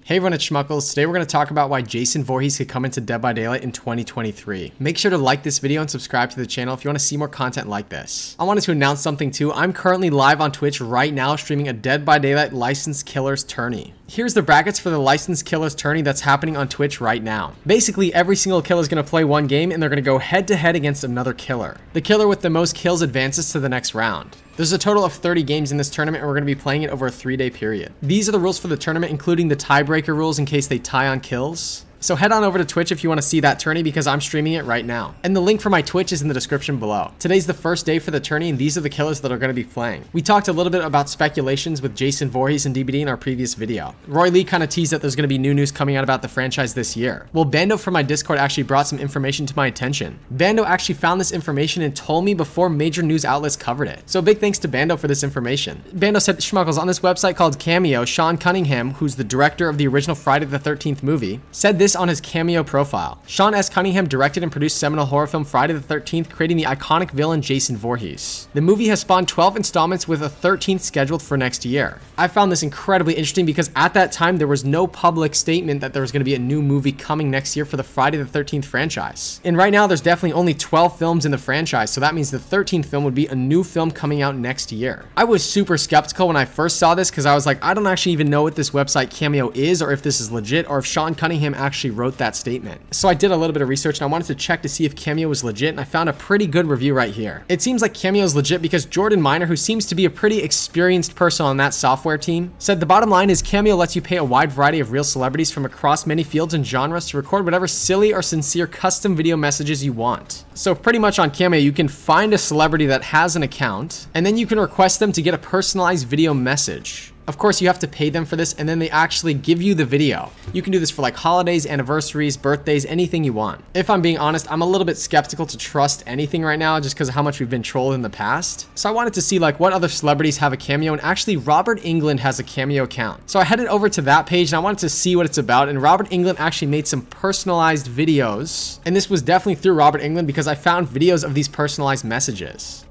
Hey everyone, it's Schmuckles. Today we're going to talk about why Jason Voorhees could come into Dead by Daylight in 2023. Make sure to like this video and subscribe to the channel if you want to see more content like this. I wanted to announce something too. I'm currently live on Twitch right now streaming a Dead by Daylight Licensed Killers tourney. Here's the brackets for the Licensed Killers tourney that's happening on Twitch right now. Basically, every single killer is going to play one game and they're going to go head to head against another killer. The killer with the most kills advances to the next round. There's a total of 30 games in this tournament and we're going to be playing it over a 3-day period. These are the rules for the tournament, including the tiebreaker rules in case they tie on kills. So head on over to Twitch if you want to see that tourney because I'm streaming it right now. And the link for my Twitch is in the description below. Today's the first day for the tourney and these are the killers that are going to be playing. We talked a little bit about speculations with Jason Voorhees and DBD in our previous video. Roy Lee kind of teased that there's going to be new news coming out about the franchise this year. Well, Bando from my Discord actually brought some information to my attention. Bando actually found this information and told me before major news outlets covered it. So big thanks to Bando for this information. Bando said, Schmuckles, on this website called Cameo, Sean Cunningham, who's the director of the original Friday the 13th movie, said this on his Cameo profile. Sean S. Cunningham directed and produced seminal horror film Friday the 13th, creating the iconic villain Jason Voorhees. The movie has spawned 12 installments with a 13th scheduled for next year. I found this incredibly interesting because at that time there was no public statement that there was going to be a new movie coming next year for the Friday the 13th franchise. And right now there's definitely only 12 films in the franchise, so that means the 13th film would be a new film coming out next year. I was super skeptical when I first saw this because I was like, I don't actually even know what this website Cameo is or if this is legit or if Sean Cunningham actually wrote that statement. So I did a little bit of research and I wanted to check to see if Cameo was legit and I found a pretty good review right here. It seems like Cameo is legit because Jordan Miner, who seems to be a pretty experienced person on that software team, said the bottom line is Cameo lets you pay a wide variety of real celebrities from across many fields and genres to record whatever silly or sincere custom video messages you want. So pretty much on Cameo, you can find a celebrity that has an account and then you can request them to get a personalized video message. Of course, you have to pay them for this and then they actually give you the video. You can do this for like holidays, anniversaries, birthdays, anything you want. If I'm being honest, I'm a little bit skeptical to trust anything right now just because of how much we've been trolled in the past. So I wanted to see like what other celebrities have a Cameo, and actually Robert Englund has a Cameo account. So I headed over to that page and I wanted to see what it's about, and Robert Englund actually made some personalized videos. And this was definitely through Robert Englund because I found videos of these personalized messages.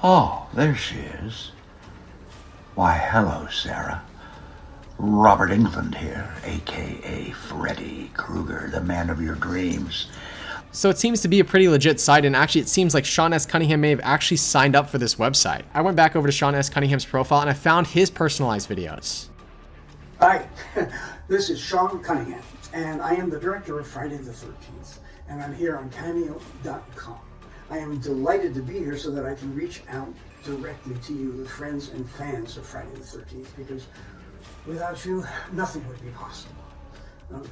Oh, there she is. Why, hello, Sarah. Robert Englund here, aka Freddy Krueger, the man of your dreams. So it seems to be a pretty legit site, and actually it seems like Sean S. Cunningham may have actually signed up for this website. I went back over to Sean S. Cunningham's profile and I found his personalized videos. Hi, this is Sean Cunningham, and I am the director of Friday the 13th, and I'm here on Cameo.com. I am delighted to be here so that I can reach out directly to you, the friends and fans of Friday the 13th, because without you, nothing would be possible.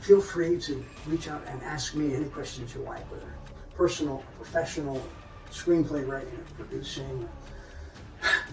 Feel free to reach out and ask me any questions you like, whether personal, professional, screenplay writing, producing,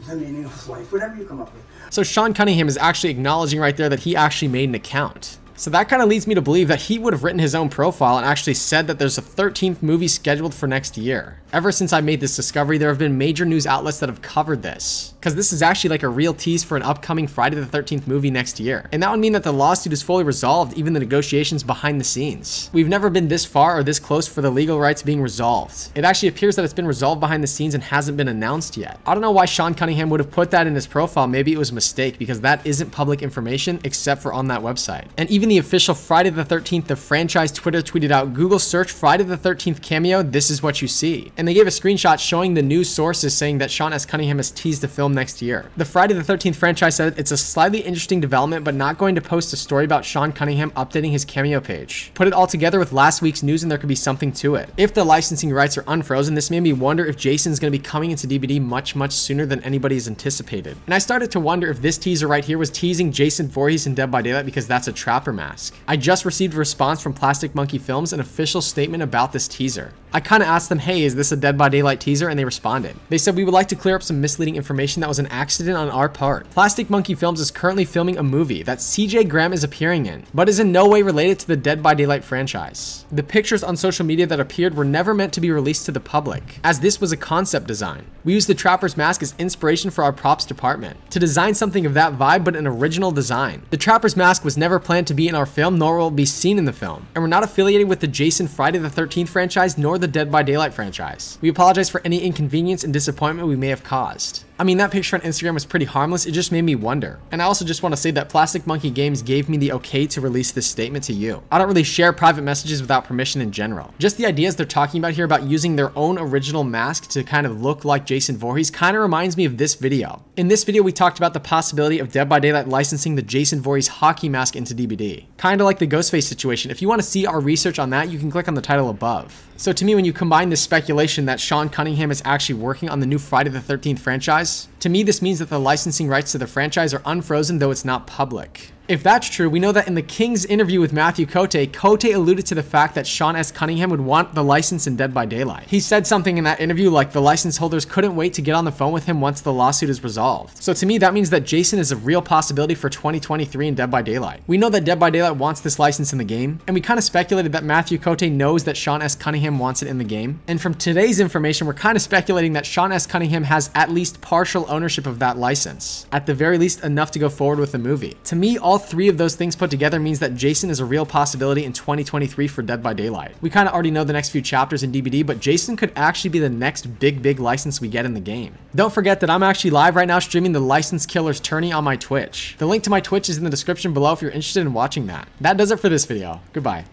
the meaning of life, whatever you come up with. So Sean Cunningham is actually acknowledging right there that he actually made an account. So that kind of leads me to believe that he would have written his own profile and actually said that there's a 13th movie scheduled for next year. Ever since I made this discovery, there have been major news outlets that have covered this, because this is actually like a real tease for an upcoming Friday the 13th movie next year. And that would mean that the lawsuit is fully resolved, even the negotiations behind the scenes. We've never been this far or this close for the legal rights being resolved. It actually appears that it's been resolved behind the scenes and hasn't been announced yet. I don't know why Sean Cunningham would have put that in his profile. Maybe it was a mistake because that isn't public information except for on that website. And even the official Friday the 13th, the franchise Twitter tweeted out, Google search Friday the 13th Cameo, this is what you see. And they gave a screenshot showing the news sources saying that Sean S. Cunningham has teased the film next year. The Friday the 13th franchise said it's a slightly interesting development, but not going to post a story about Sean Cunningham updating his Cameo page. Put it all together with last week's news and there could be something to it. If the licensing rights are unfrozen, this made me wonder if Jason's going to be coming into DBD much sooner than anybody has anticipated. And I started to wonder if this teaser right here was teasing Jason Voorhees in Dead by Daylight because that's a trapper mask. I just received a response from Plastic Monkey Films, an official statement about this teaser. I kind of asked them, hey, is this a Dead by Daylight teaser? And they responded. They said, we would like to clear up some misleading information that was an accident on our part. Plastic Monkey Films is currently filming a movie that CJ Graham is appearing in, but is in no way related to the Dead by Daylight franchise. The pictures on social media that appeared were never meant to be released to the public, as this was a concept design. We used the Trapper's mask as inspiration for our props department, to design something of that vibe but an original design. The Trapper's mask was never planned to be in our film, nor will it be seen in the film, and we're not affiliated with the Jason Friday the 13th franchise nor the Dead by Daylight franchise. We apologize for any inconvenience and disappointment we may have caused. I mean, that picture on Instagram was pretty harmless, it just made me wonder. And I also just want to say that Plastic Monkey Games gave me the okay to release this statement to you. I don't really share private messages without permission in general. Just the ideas they're talking about here about using their own original mask to kind of look like Jason Voorhees kind of reminds me of this video. In this video, we talked about the possibility of Dead by Daylight licensing the Jason Voorhees hockey mask into DBD. Kind of like the Ghostface situation. If you want to see our research on that, you can click on the title above. So to me, when you combine this speculation that Sean Cunningham is actually working on the new Friday the 13th franchise, to me this means that the licensing rights to the franchise are unfrozen, though it's not public. If that's true, we know that in the King's interview with Matthew Cote alluded to the fact that Sean S. Cunningham would want the license in Dead by Daylight. He said something in that interview like the license holders couldn't wait to get on the phone with him once the lawsuit is resolved. So to me, that means that Jason is a real possibility for 2023 in Dead by Daylight. We know that Dead by Daylight wants this license in the game, and we kind of speculated that Matthew Cote knows that Sean S. Cunningham wants it in the game. And from today's information, we're kind of speculating that Sean S. Cunningham has at least partial ownership of that license. At the very least, enough to go forward with the movie. To me, all three of those things put together means that Jason is a real possibility in 2023 for Dead by Daylight. We kind of already know the next few chapters in DBD, but Jason could actually be the next big license we get in the game. Don't forget that I'm actually live right now streaming the License Killer's Tourney on my Twitch. The link to my Twitch is in the description below if you're interested in watching that. That does it for this video. Goodbye.